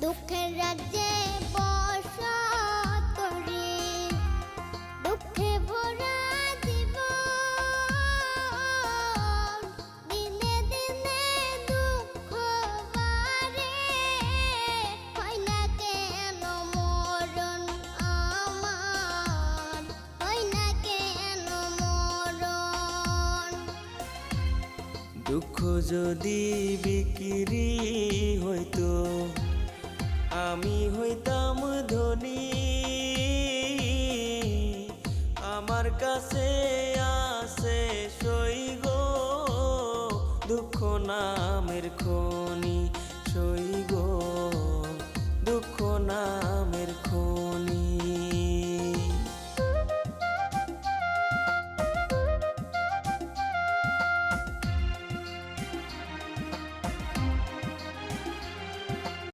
দুঃখের রাজ্যে বসত রে, দুঃখে ভরা জীবন, দিনে দিনে দুঃখ বাড়ে, হয় না কেন মরণ আমার, হয় না কেন মরণ। দুঃখ যদি বিক্রি হইতো আমি হইতাম ধনী।